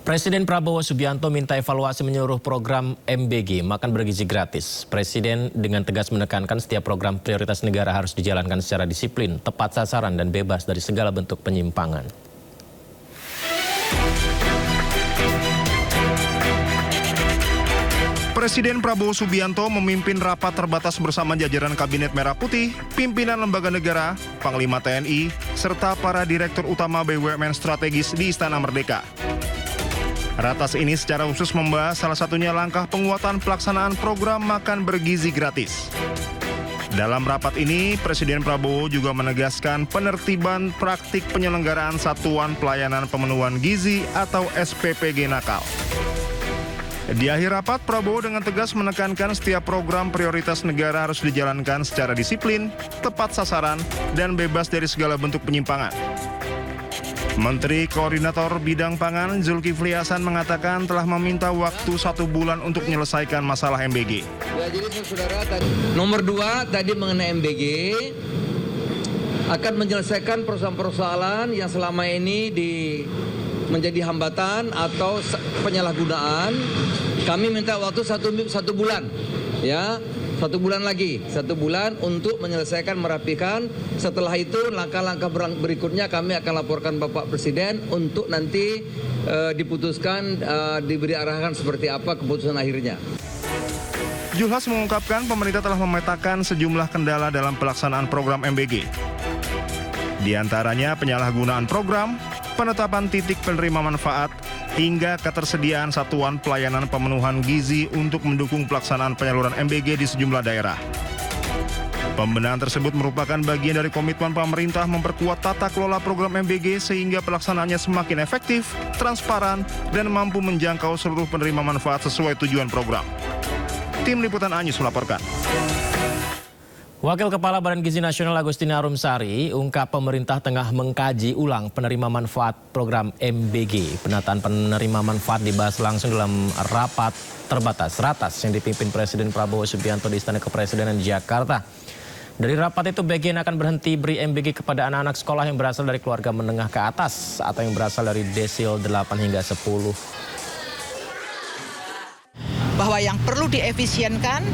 Presiden Prabowo Subianto minta evaluasi menyeluruh program MBG makan bergizi gratis. Presiden dengan tegas menekankan setiap program prioritas negara harus dijalankan secara disiplin, tepat sasaran dan bebas dari segala bentuk penyimpangan. Presiden Prabowo Subianto memimpin rapat terbatas bersama jajaran Kabinet Merah Putih, pimpinan lembaga negara, Panglima TNI, serta para direktur utama BUMN strategis di Istana Merdeka. Ratas ini secara khusus membahas salah satunya langkah penguatan pelaksanaan program makan bergizi gratis. Dalam rapat ini, Presiden Prabowo juga menegaskan penertiban praktik penyelenggaraan Satuan Pelayanan Pemenuhan Gizi atau SPPG nakal. Di akhir rapat, Prabowo dengan tegas menekankan setiap program prioritas negara harus dijalankan secara disiplin, tepat sasaran, dan bebas dari segala bentuk penyimpangan. Menteri Koordinator Bidang Pangan Zulkifli Hasan mengatakan telah meminta waktu 1 bulan untuk menyelesaikan masalah MBG. Ya, jadi saudara, nomor 2 tadi mengenai MBG akan menyelesaikan persoalan-persoalan yang selama ini menjadi hambatan atau penyalahgunaan. Kami minta waktu satu bulan, ya. 1 bulan lagi, 1 bulan untuk menyelesaikan, merapikan. Setelah itu langkah-langkah berikutnya kami akan laporkan Bapak Presiden untuk nanti diputuskan, diberi arahan seperti apa keputusan akhirnya. Julhas mengungkapkan pemerintah telah memetakan sejumlah kendala dalam pelaksanaan program MBG. Di antaranya penyalahgunaan program, penetapan titik penerima manfaat, hingga ketersediaan satuan pelayanan pemenuhan gizi untuk mendukung pelaksanaan penyaluran MBG di sejumlah daerah. Pembenahan tersebut merupakan bagian dari komitmen pemerintah memperkuat tata kelola program MBG sehingga pelaksanaannya semakin efektif, transparan, dan mampu menjangkau seluruh penerima manfaat sesuai tujuan program. Tim Liputan Anyus melaporkan. Wakil Kepala Badan Gizi Nasional Agustina Arumsari ungkap pemerintah tengah mengkaji ulang penerima manfaat program MBG. Penataan penerima manfaat dibahas langsung dalam rapat terbatas ratas yang dipimpin Presiden Prabowo Subianto di Istana Kepresidenan Jakarta. Dari rapat itu bagian akan berhenti beri MBG kepada anak-anak sekolah yang berasal dari keluarga menengah ke atas atau yang berasal dari desil 8 hingga 10. Bahwa yang perlu diefisienkan,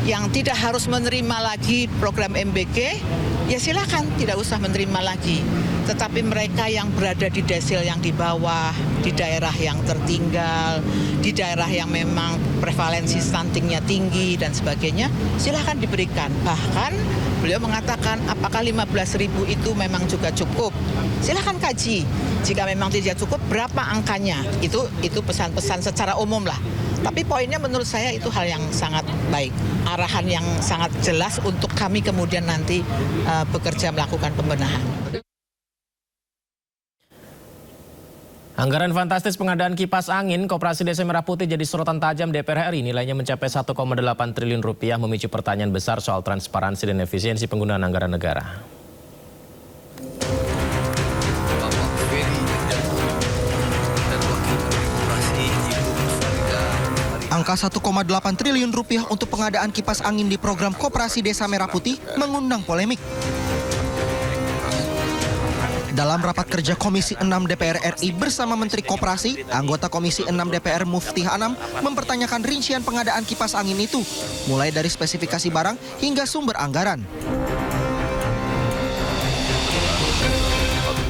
yang tidak harus menerima lagi program MBG, ya silakan tidak usah menerima lagi. Tetapi mereka yang berada di desil yang di bawah, di daerah yang tertinggal, di daerah yang memang prevalensi stuntingnya tinggi dan sebagainya, silakan diberikan. Bahkan beliau mengatakan apakah 15.000 itu memang juga cukup. Silakan kaji. Jika memang tidak cukup, berapa angkanya? Itu pesan-pesan secara umum lah. Tapi poinnya menurut saya itu hal yang sangat baik. Arahan yang sangat jelas untuk kami kemudian nanti bekerja melakukan pembenahan. Anggaran fantastis pengadaan kipas angin Koperasi Desa Merah Putih jadi sorotan tajam DPR RI. Nilainya mencapai 1,8 triliun rupiah, memicu pertanyaan besar soal transparansi dan efisiensi penggunaan anggaran negara. Angka 1,8 triliun rupiah untuk pengadaan kipas angin di program Koperasi Desa Merah Putih mengundang polemik. Dalam rapat kerja Komisi 6 DPR RI bersama Menteri Koperasi, anggota Komisi 6 DPR Mufti Anam mempertanyakan rincian pengadaan kipas angin itu, mulai dari spesifikasi barang hingga sumber anggaran.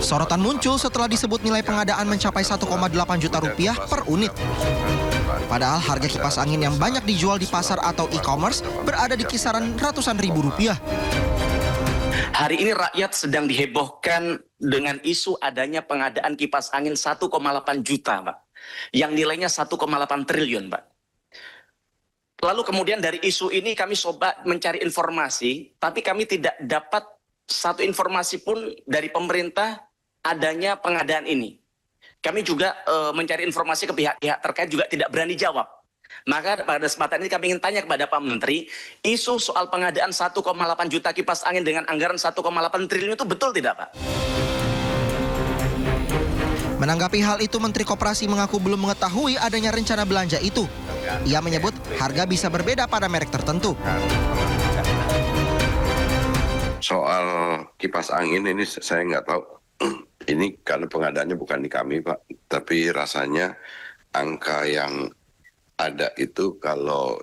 Sorotan muncul setelah disebut nilai pengadaan mencapai 1,8 juta rupiah per unit. Padahal harga kipas angin yang banyak dijual di pasar atau e-commerce berada di kisaran ratusan ribu rupiah. Hari ini rakyat sedang dihebohkan dengan isu adanya pengadaan kipas angin 1,8 juta, Pak. Yang nilainya 1,8 triliun, Pak. Lalu kemudian dari isu ini kami coba mencari informasi, tapi kami tidak dapat satu informasi pun dari pemerintah adanya pengadaan ini. Kami juga mencari informasi ke pihak-pihak terkait juga tidak berani jawab. Maka pada kesempatan ini kami ingin tanya kepada Pak Menteri, isu soal pengadaan 1,8 juta kipas angin dengan anggaran 1,8 triliun itu betul tidak, Pak? Menanggapi hal itu, Menteri Koperasi mengaku belum mengetahui adanya rencana belanja itu. Ia menyebut harga bisa berbeda pada merek tertentu. Soal kipas angin ini saya nggak tahu. Ini karena pengadaannya bukan di kami, Pak. Tapi rasanya angka yang ada itu kalau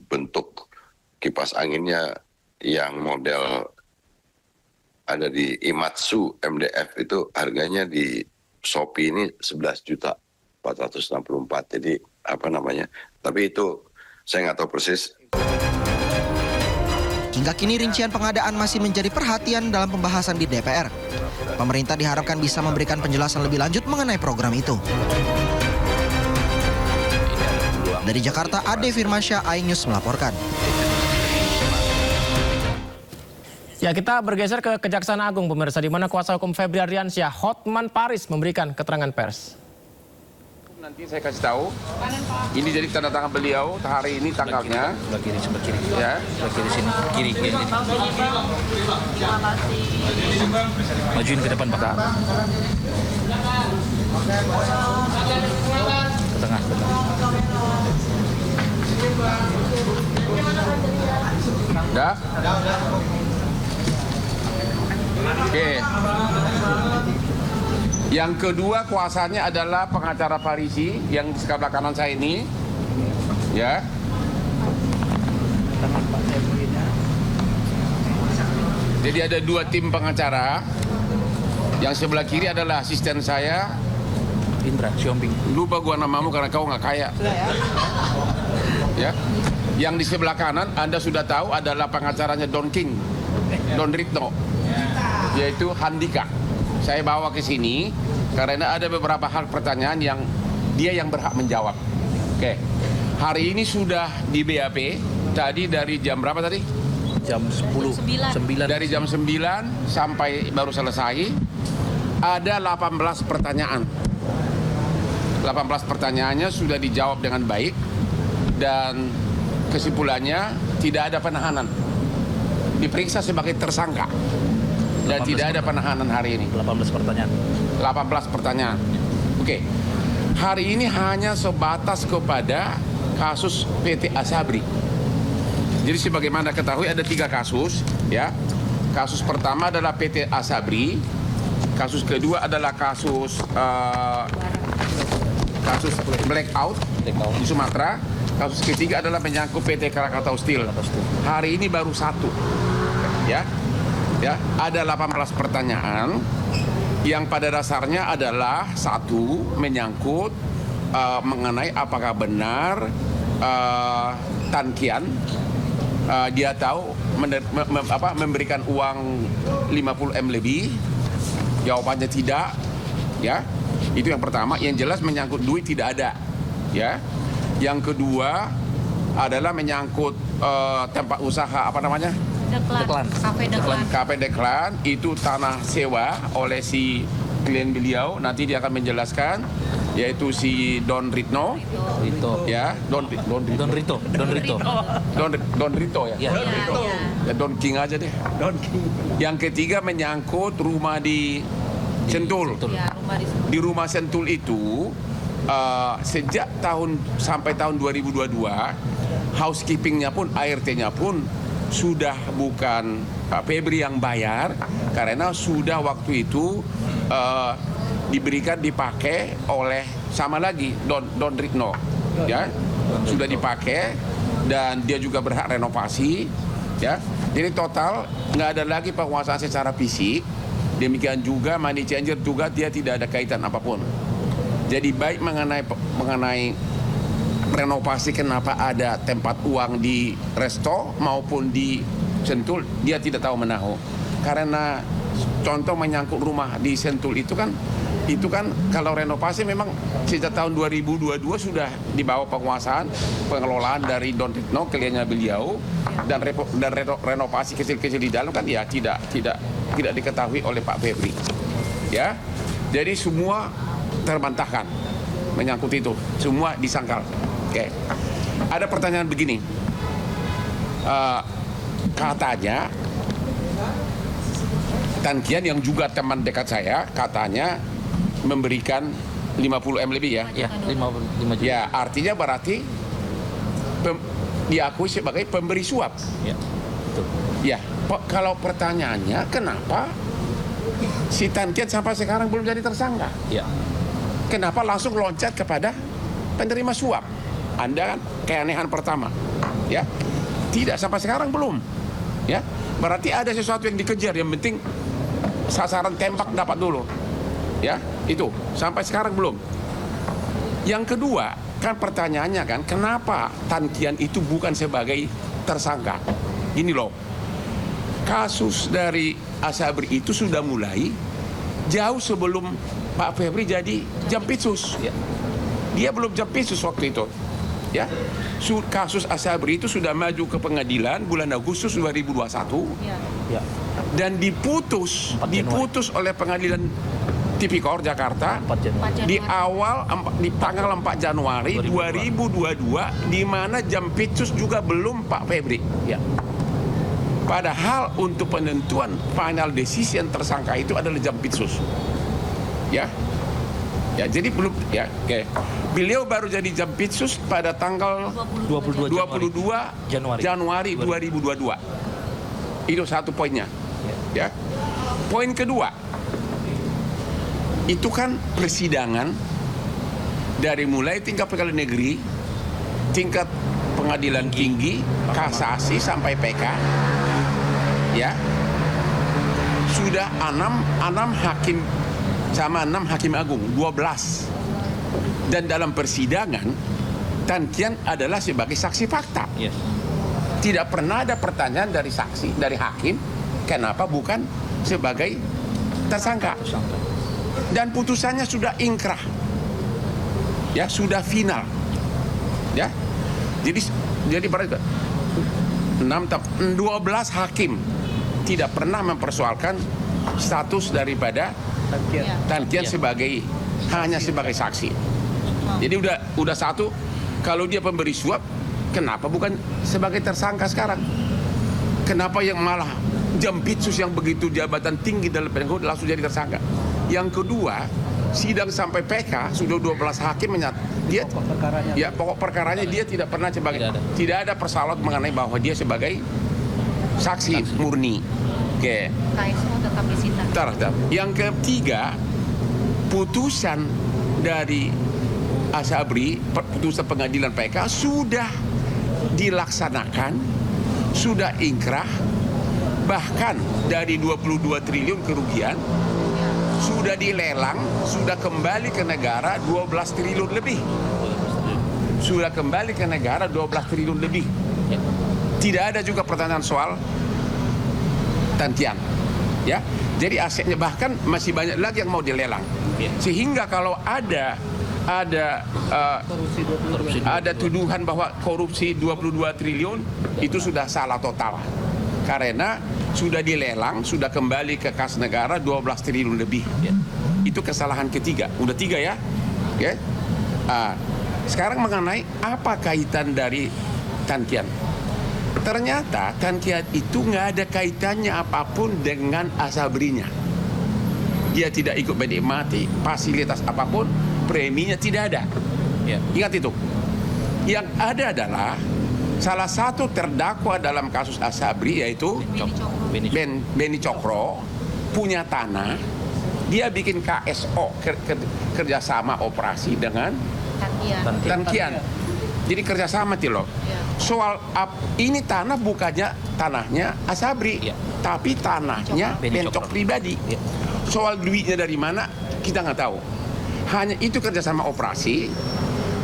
bentuk kipas anginnya yang model ada di Imatsu MDF itu harganya di Shopee ini 11.464. Jadi apa namanya? Tapi itu saya nggak tahu persis. Hingga kini rincian pengadaan masih menjadi perhatian dalam pembahasan di DPR. Pemerintah diharapkan bisa memberikan penjelasan lebih lanjut mengenai program itu. Dari Jakarta, Ade Firmansyah, iNews melaporkan. Ya, kita bergeser ke Kejaksaan Agung, pemirsa, di mana kuasa hukum Febri Ardiansyah, Hotman Paris, memberikan keterangan pers. Nanti saya kasih tahu. Ini jadi tanda tangan beliau hari ini tanggalnya. Sebelah kiri, Ya. sebelah kiri sini, kiri. Majuin ke depan, Pak. Ke tengah. Udah? Oke. Yang kedua kuasanya adalah pengacara Parisi yang di sebelah kanan saya ini. Ya. Jadi ada 2 tim pengacara. Yang sebelah kiri adalah asisten saya. Indra, Siombing. Lupa gua namamu karena kau nggak kaya. Ya. Yang di sebelah kanan Anda sudah tahu adalah pengacaranya Don King, Don Ritno, yaitu Handika. Saya bawa ke sini karena ada beberapa hal pertanyaan yang dia yang berhak menjawab. Oke. Hari ini sudah di BAP tadi dari jam berapa tadi? Jam 10. 9. Dari jam 9 sampai baru selesai ada 18 pertanyaan. 18 pertanyaannya sudah dijawab dengan baik dan kesimpulannya tidak ada penahanan. Diperiksa sebagai tersangka dan tidak ada penahanan hari ini. 18 pertanyaan. 18 pertanyaan. Oke. Hari ini hanya sebatas kepada kasus PT Asabri. Jadi sebagaimana ketahui ada 3 kasus, ya. Kasus pertama adalah PT Asabri. Kasus kedua adalah kasus blackout di Sumatera. Kasus ketiga adalah menyangkut PT Krakatau Steel. Hari ini baru 1. Ya. Ya, ada 18 pertanyaan yang pada dasarnya adalah 1 menyangkut mengenai apakah benar Tan Kian dia tahu memberikan uang 50M lebih. Jawabannya tidak, ya. Itu yang pertama. Yang jelas menyangkut duit tidak ada, ya. Yang kedua adalah menyangkut tempat usaha apa namanya? Deklan. Kafe Deklan itu tanah sewa oleh si klien beliau. Nanti dia akan menjelaskan, yaitu si Don Ritno. Ya, Don Rito ya. Ya. Ya, Don King aja deh. Don King. Yang ketiga menyangkut rumah di Sentul. Di rumah Sentul itu sejak sampai tahun 2022 housekeepingnya pun ART-nya pun sudah bukan Pak Febri yang bayar karena sudah waktu itu dipakai oleh sama lagi Don Ritno, ya. Sudah dipakai dan dia juga berhak renovasi, ya. Jadi total nggak ada lagi penguasaan secara fisik. Demikian juga money changer juga dia tidak ada kaitan apapun. Jadi baik mengenai renovasi kenapa ada tempat uang di resto maupun di Sentul dia tidak tahu menahu. Karena contoh menyangkut rumah di Sentul itu kan kalau renovasi memang sejak tahun 2022 sudah dibawa penguasaan pengelolaan dari Don Ritno kliennya beliau dan renovasi kecil-kecil di dalam kan ya tidak diketahui oleh Pak Febri. Ya. Jadi semua terbantahkan menyangkut itu, semua disangkal. Oke. Ada pertanyaan begini. Katanya Tan Kian yang juga teman dekat saya katanya memberikan 50M lebih ya. Ya, 5 juta. Ya, artinya berarti diakui sebagai pemberi suap. Ya, betul. Ya, kalau pertanyaannya kenapa si Tan Kian sampai sekarang belum jadi tersangka? Ya. Kenapa langsung loncat kepada penerima suap. Anda kan keanehan pertama, ya. Tidak, sampai sekarang belum, ya. Berarti ada sesuatu yang dikejar. Yang penting sasaran tembak dapat dulu, ya. Itu sampai sekarang belum. Yang kedua, kan pertanyaannya kan, kenapa Tan Kian itu bukan sebagai tersangka? Gini loh, kasus dari Asabri itu sudah mulai jauh sebelum Pak Febri jadi Jampitsus. Dia belum Jampitsus waktu itu. Ya, kasus Asabri itu sudah maju ke pengadilan bulan Agustus 2021 dan diputus oleh pengadilan Tipikor Jakarta di tanggal 4 Januari 2022, di mana Jampitsus juga belum Pak Febri. Padahal untuk penentuan final decision tersangka itu adalah Jampitsus. Ya, jadi belum, ya, oke. Beliau baru jadi Jampitsus pada tanggal 22 Januari 2022. Itu satu poinnya. Ya. Poin kedua, itu kan persidangan dari mulai tingkat pengadilan negeri, tingkat pengadilan tinggi, kasasi sampai PK. Ya. Sudah 6 hakim sama 6 hakim agung, 12. Dan dalam persidangan, Tan Kian adalah sebagai saksi fakta. Tidak pernah ada pertanyaan dari saksi, dari hakim, kenapa bukan sebagai tersangka. Dan putusannya sudah ingkrah, ya, sudah final, ya. Jadi berarti 12 hakim tidak pernah mempersoalkan status daripada Tan Kian sebagai hanya sebagai saksi. Jadi udah satu, kalau dia pemberi suap, kenapa bukan sebagai tersangka sekarang? Kenapa yang malah Jampitsus yang begitu jabatan tinggi dalam PNKU langsung jadi tersangka? Yang kedua, sidang sampai PK sudah 12 hakim dia pokok perkaranya dia tidak pernah sebagai tidak ada persoalan mengenai bahwa dia sebagai saksi murni. Oke. Yang ketiga, putusan dari Asabri, putusan pengadilan PK sudah dilaksanakan, sudah ingkrah, bahkan dari 22 triliun kerugian sudah dilelang, sudah kembali ke negara 12 triliun lebih. Sudah kembali ke negara 12 triliun lebih. Tidak ada juga pertanyaan soal Tan Kian. Ya. Jadi asetnya bahkan masih banyak lagi yang mau dilelang. Sehingga kalau ada tuduhan bahwa korupsi 22 triliun itu sudah salah total. Karena sudah dilelang, sudah kembali ke kas negara 12 triliun lebih. Itu kesalahan ketiga. Udah 3 ya. Oke. Sekarang mengenai apa kaitan dari Tan Kian. Ternyata Tan Kian itu nggak ada kaitannya apapun dengan Asabrinya. Dia tidak ikut menikmati fasilitas apapun, preminya tidak ada. Ingat itu. Yang ada adalah salah satu terdakwa dalam kasus Asabri, yaitu Beni Cokro, punya tanah. Dia bikin KSO, kerjasama operasi dengan Tan Kian. Jadi kerjasama loh. Soal ini tanah bukannya tanahnya Asabri, tapi tanahnya Bencok pribadi. Soal duitnya dari mana kita nggak tahu. Hanya itu kerjasama operasi.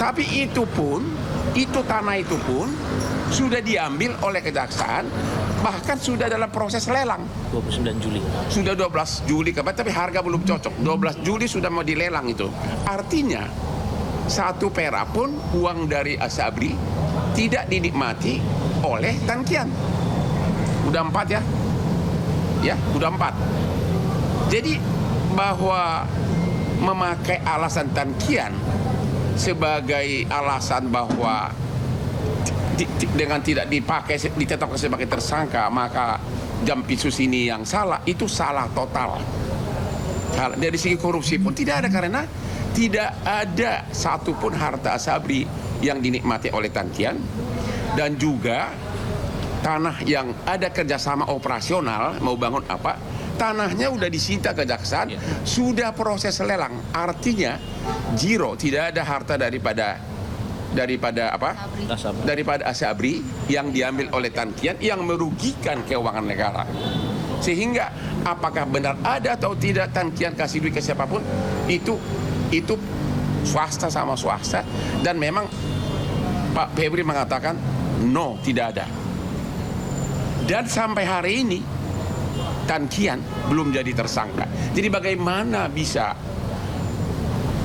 Tapi itu tanah itu pun sudah diambil oleh kejaksaan, bahkan sudah dalam proses lelang. 29 Juli. Sudah 12 Juli tapi harga belum cocok. 12 Juli sudah mau dilelang itu. Artinya 1 perak pun uang dari Asabri tidak dinikmati oleh Tan Kian. Udah 4 ya? Ya, udah 4. Jadi bahwa memakai alasan Tan Kian sebagai alasan bahwa dengan tidak dipakai, ditetapkan sebagai tersangka, maka Jampitsus ini yang salah, itu salah total. Dari segi korupsi pun tidak ada, karena tidak ada satupun harta Asabri yang dinikmati oleh Tan Kian. Dan juga tanah yang ada kerjasama operasional, mau bangun apa, tanahnya udah disita kejaksaan, sudah proses lelang. Artinya zero, tidak ada harta daripada daripada apa? Daripada Asabri yang diambil oleh Tan Kian yang merugikan keuangan negara. Sehingga apakah benar ada atau tidak Tan Kian kasih duit ke siapapun, itu swasta sama swasta, dan memang Pak Febri mengatakan no, tidak ada. Dan sampai hari ini Tan Kian belum jadi tersangka. Jadi bagaimana bisa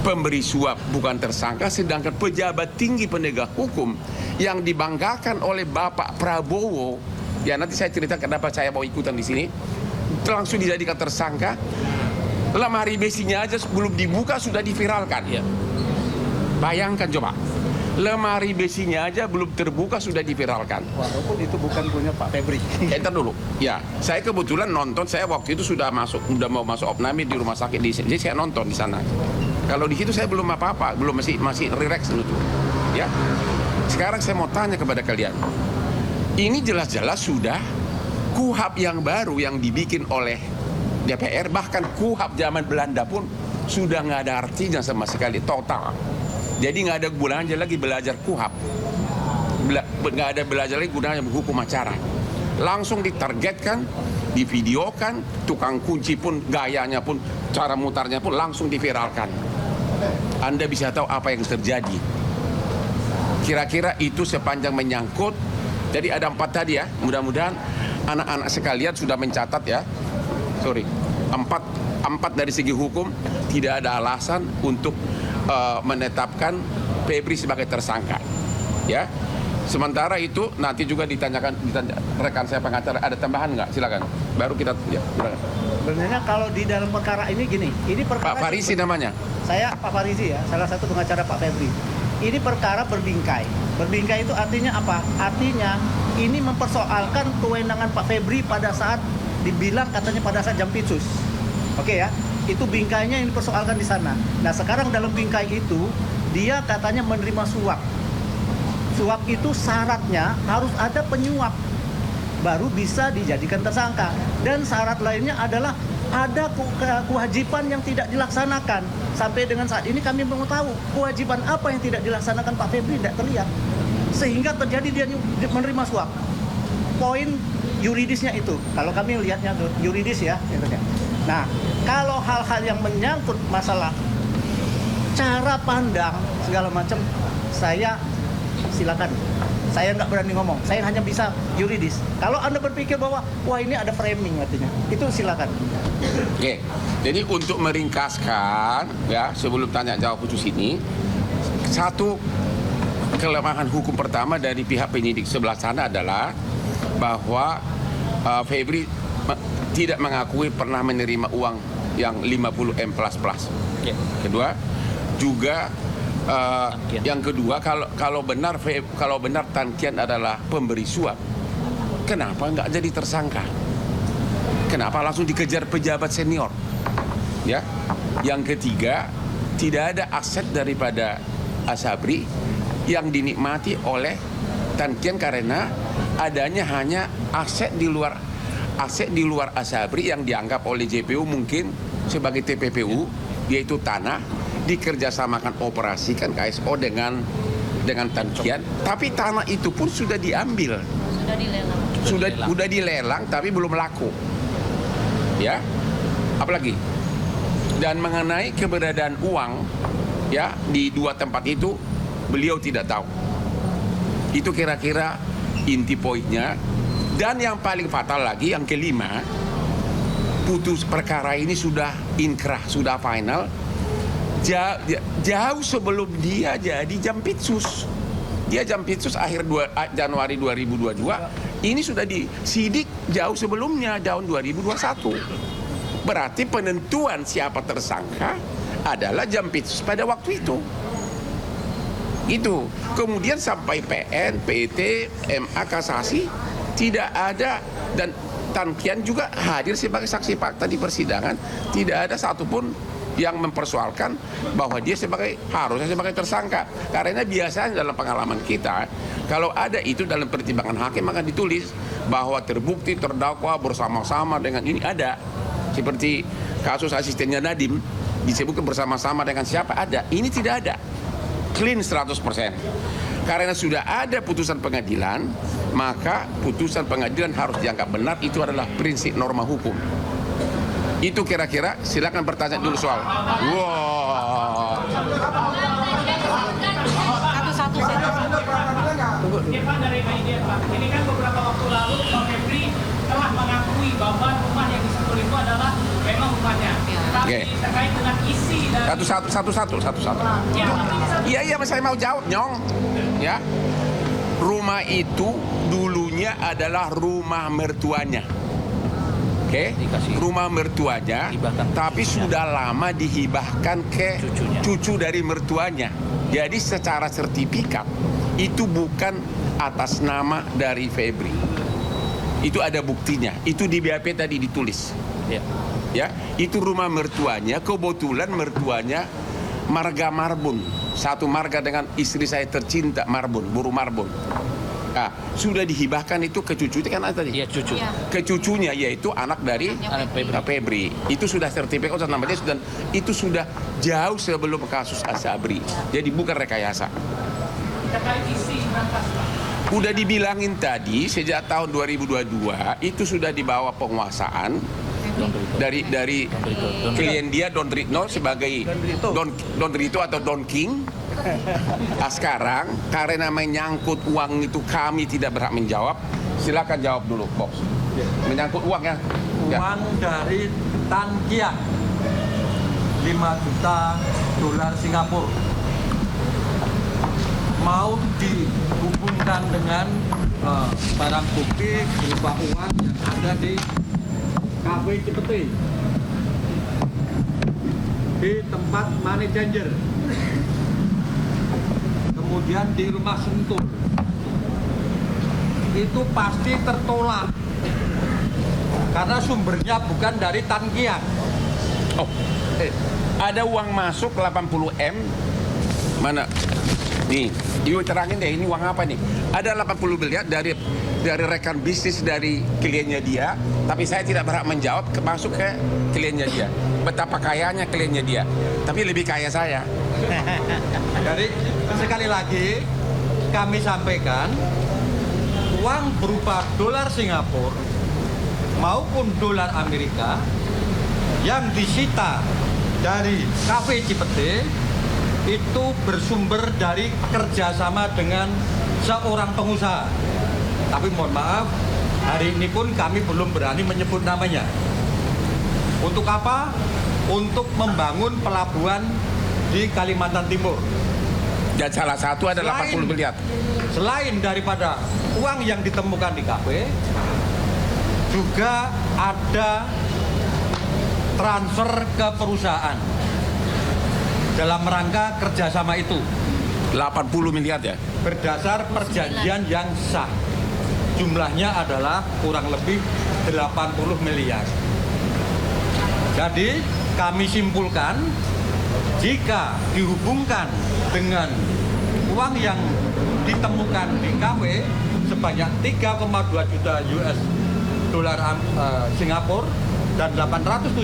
pemberi suap bukan tersangka, sedangkan pejabat tinggi penegak hukum yang dibanggakan oleh Bapak Prabowo, ya nanti saya cerita kenapa saya mau ikutan di sini, langsung dijadikan tersangka. Lemari besinya aja belum dibuka sudah diviralkan. Ya. Bayangkan coba, lemari besinya aja belum terbuka sudah diviralkan. Walaupun itu bukan punya Pak Febri. Entar dulu. Ya, saya kebetulan nonton. Saya waktu itu sudah mau masuk opname di rumah sakit di sini. Jadi saya nonton di sana. Kalau di situ saya belum apa-apa, belum masih relax dulu tuh. Ya. Sekarang saya mau tanya kepada kalian. Ini jelas-jelas sudah KUHP yang baru yang dibikin oleh DPR, bahkan KUHP zaman Belanda pun sudah nggak ada artinya sama sekali, total. Jadi nggak ada gunanya lagi belajar KUHP. Nggak ada belajar lagi gunanya hukum acara. Langsung ditargetkan, divideokan, tukang kunci pun gayanya pun, cara mutarnya pun langsung diviralkan. Anda bisa tahu apa yang terjadi. Kira-kira itu sepanjang menyangkut. Jadi ada 4 tadi ya. Mudah-mudahan anak-anak sekalian sudah mencatat ya. Empat dari segi hukum tidak ada alasan untuk menetapkan Febri sebagai tersangka. Ya. Sementara itu nanti juga ditanya rekan saya pengacara, ada tambahan nggak? Silakan. Baru kita ya. Silakan. Sebenarnya kalau di dalam perkara ini gini, ini perkara Pak Farisi namanya. Saya Pak Farisi ya, salah satu pengacara Pak Febri. Ini perkara berbingkai. Berbingkai itu artinya apa? Artinya ini mempersoalkan kewenangan Pak Febri pada saat dibilang katanya pada saat Jampitsus. Oke ya, itu bingkainya yang dipersoalkan di sana. Nah sekarang dalam bingkai itu dia katanya menerima suap. Suap itu syaratnya harus ada penyuap baru bisa dijadikan tersangka, dan syarat lainnya adalah ada kewajiban yang tidak dilaksanakan. Sampai dengan saat ini kami belum tahu kewajiban apa yang tidak dilaksanakan Pak Febri, tidak terlihat, sehingga terjadi dia menerima suap. Poin yuridisnya itu, kalau kami lihatnya yuridis ya. Nah, kalau hal-hal yang menyangkut masalah cara pandang segala macam, saya silakan. Saya nggak berani ngomong. Saya hanya bisa yuridis. Kalau Anda berpikir bahwa wah ini ada framing artinya, itu silakan. Oke. Jadi untuk meringkaskan ya, sebelum tanya jawab khusus ini, satu kelemahan hukum pertama dari pihak penyidik sebelah sana adalah bahwa Febri tidak mengakui pernah menerima uang yang 50M++. Kedua, juga yang kedua, kalau benar Tan Kian adalah pemberi suap, kenapa nggak jadi tersangka? Kenapa langsung dikejar pejabat senior? Ya. Yang ketiga, tidak ada aset daripada Asabri yang dinikmati oleh Tan Kian karena adanya hanya aset di luar Asabri yang dianggap oleh JPU mungkin sebagai TPPU, yaitu tanah, dikerjasamakan operasikan KSO dengan Tan Kian, tapi tanah itu pun sudah diambil, sudah dilelang tapi belum laku, ya. Apalagi dan mengenai keberadaan uang ya di 2 tempat itu beliau tidak tahu. Itu kira-kira inti poinnya. Dan yang paling fatal lagi, yang kelima, putus perkara ini sudah inkrah, sudah final. Jauh sebelum dia jadi Jampitsus. Dia Jampitsus akhir Januari 2022. Ini sudah disidik jauh sebelumnya, tahun 2021. Berarti penentuan siapa tersangka adalah Jampitsus pada waktu itu. Itu. Kemudian sampai PN, PT, MA, kasasi tidak ada, dan Tan Kian juga hadir sebagai saksi fakta di persidangan. Tidak ada satupun yang mempersoalkan bahwa dia harusnya sebagai tersangka. Karena biasanya dalam pengalaman kita, kalau ada itu dalam pertimbangan hakim maka ditulis bahwa terbukti terdakwa bersama-sama dengan ini ada. Seperti kasus asistennya Nadiem disebutkan bersama-sama dengan siapa, ada. Ini tidak ada. clean 100%. Karena sudah ada putusan pengadilan, maka putusan pengadilan harus dianggap benar. Itu adalah prinsip norma hukum. Itu kira-kira, silakan bertanya dulu soal. Wow. Satu-satu. Dari media, Pak. Ini kan beberapa waktu lalu Pak Febri telah mengakui bahwa rumah yang disentul itu adalah memang rumahnya. Tapi terkait dengan isi dan Satu-satu. Iya, saya mau jawab, Nyong. Ya. Rumah itu dulunya adalah rumah mertuanya. Oke, rumah mertuanya, tapi sudah lama dihibahkan ke cucu dari mertuanya. Jadi secara sertifikat itu bukan atas nama dari Febri. Itu ada buktinya. Itu di BAP tadi ditulis. Ya, itu rumah mertuanya. Kebetulan mertuanya marga Marbun, satu marga dengan istri saya tercinta Marbun, Buru Marbun. Nah, sudah dihibahkan itu ke cucunya kan tadi? Iya, cucu. Ke cucunya, yaitu anak dari Febri. Itu sudah sertifikat namanya, dan itu sudah jauh sebelum kasus Asabri. Jadi bukan rekayasa. Udah dibilangin tadi sejak tahun 2022 itu sudah dibawa penguasaan dari klien dia Don Ritno sebagai Don Rito atau Don King. Nah, sekarang karena menyangkut uang itu kami tidak berhak menjawab. Silakan jawab dulu, Box. Menyangkut uang ya. Uang dari Tan Kiang 5 juta dolar Singapura mau dihubungkan dengan barang bukti berupa uang yang ada di Cafe Cipete di tempat money changer, kemudian di rumah Sentul. Itu pasti tertolak karena sumbernya bukan dari Tan Kiang. Ada uang masuk 80 M. Mana? Nih, Ibu terangin deh, ini uang apa nih? Ada 80 miliar dari rekan bisnis dari kliennya dia, tapi saya tidak berhak menjawab masuk ke kliennya dia. Betapa kayanya kliennya dia, tapi lebih kaya saya. Jadi sekali lagi kami sampaikan, uang berupa dolar Singapura maupun dolar Amerika yang disita dari Cafe Cipete itu bersumber dari kerjasama dengan seorang pengusaha. Tapi mohon maaf, hari ini pun kami belum berani menyebut namanya. Untuk apa? Untuk membangun pelabuhan di Kalimantan Timur. Dan salah satu ada 80 miliar. Selain daripada uang yang ditemukan di kafe, juga ada transfer ke perusahaan dalam rangka kerjasama itu. 80 miliar ya? Berdasar perjanjian yang sah. Jumlahnya adalah kurang lebih 80 miliar. Jadi kami simpulkan, jika dihubungkan dengan uang yang ditemukan di kafe sebanyak 3,2 juta US dolar Singapura dan 870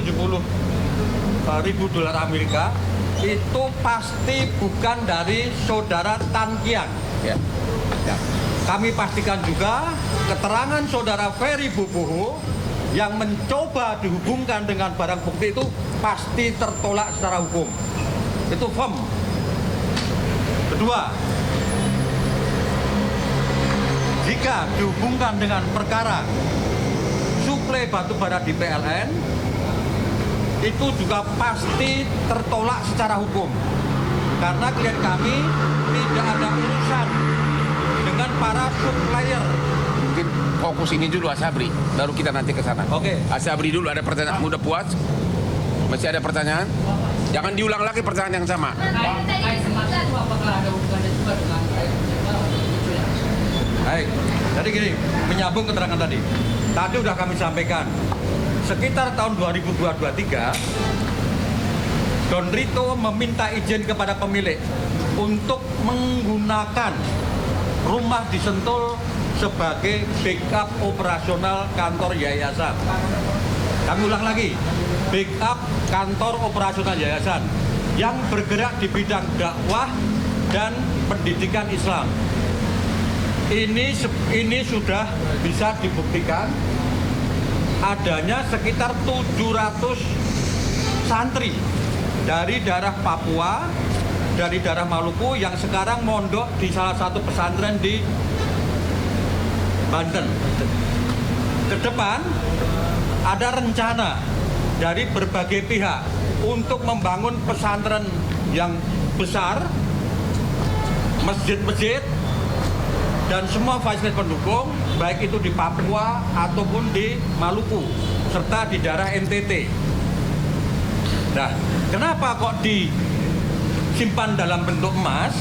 ribu dolar Amerika, itu pasti bukan dari saudara Tan Kiang. Ya. Kami pastikan juga keterangan saudara Ferry Boboho yang mencoba dihubungkan dengan barang bukti itu pasti tertolak secara hukum. Itu firm. Kedua, jika dihubungkan dengan perkara suplai batu bara di PLN, itu juga pasti tertolak secara hukum. Karena klien kami tidak ada urusan dengan para supplier. Mungkin fokus ini dulu Asabri, baru kita nanti ke sana. Oke. Asabri dulu, ada pertanyaan. Udah puas? Masih ada pertanyaan? Jangan diulang lagi pertanyaan yang sama. Baik, jadi gini, menyambung keterangan tadi. Tadi udah kami sampaikan, sekitar tahun 2023, Don Rito meminta izin kepada pemilik untuk menggunakan rumah di Sentul sebagai backup operasional kantor yayasan. Kami ulang lagi, backup kantor operasional yayasan yang bergerak di bidang dakwah, dan pendidikan Islam. Ini sudah bisa dibuktikan adanya sekitar 700 santri dari daerah Papua, dari daerah Maluku yang sekarang mondok di salah satu pesantren di Banten. Ke depan ada rencana dari berbagai pihak untuk membangun pesantren yang besar, masjid-masjid, dan semua fasilitas pendukung, baik itu di Papua ataupun di Maluku, serta di daerah NTT. Nah, kenapa kok disimpan dalam bentuk emas?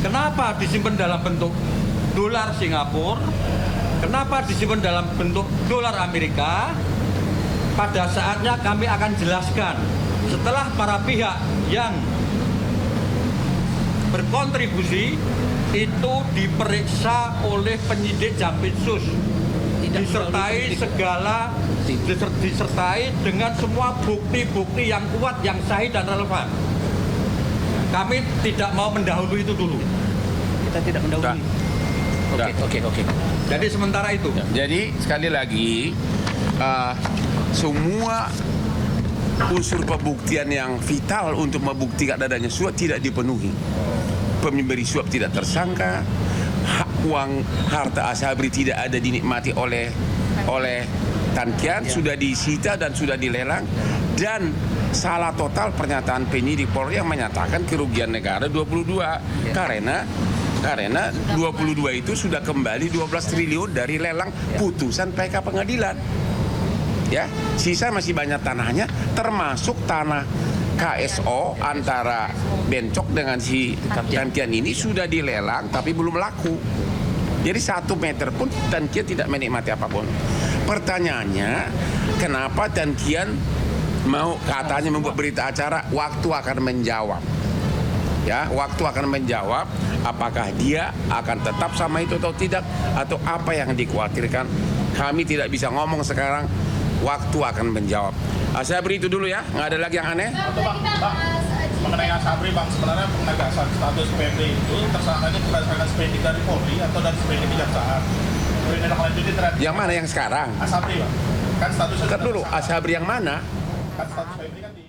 Kenapa disimpan dalam bentuk dolar Singapura? Kenapa disimpan dalam bentuk dolar Amerika? Pada saatnya kami akan jelaskan setelah para pihak yang berkontribusi itu diperiksa oleh penyidik Jampitsus, disertai dengan semua bukti-bukti yang kuat, yang sahih dan relevan. Kami tidak mau mendahului itu dulu. Kita tidak mendahului. Oke. Jadi sementara itu. Jadi sekali lagi semua unsur pembuktian yang vital untuk membuktikan adanya suap tidak dipenuhi. Pemberi suap tidak tersangka, uang harta Asabri tidak ada dinikmati oleh Tan Kian, sudah disita dan sudah dilelang, dan salah total pernyataan penyidik Polri yang menyatakan kerugian negara 22 karena 22 itu sudah kembali 12 triliun dari lelang putusan PK pengadilan. Ya, sisa masih banyak tanahnya, termasuk tanah KSO antara Bencok dengan si Tan Kian ini sudah dilelang tapi belum laku. Jadi 1 meter pun Tan Kian tidak menikmati apapun. Pertanyaannya, kenapa Tan Kian mau katanya membuat berita acara? Waktu akan menjawab. Ya, waktu akan menjawab apakah dia akan tetap sama itu atau tidak, atau apa yang dikhawatirkan. Kami tidak bisa ngomong sekarang. Waktu akan menjawab. Asabri itu dulu ya, nggak ada lagi yang aneh. Bang, mengenai Asabri, Bang, sebenarnya penegasan status PMD itu tersangkanya berdasarkan sprendik dari Polri atau dari sprendik kejaksaan? Yang mana yang sekarang? Asabri, Bang. Kan statusnya dulu, Asabri yang mana? Kan status PMD kan di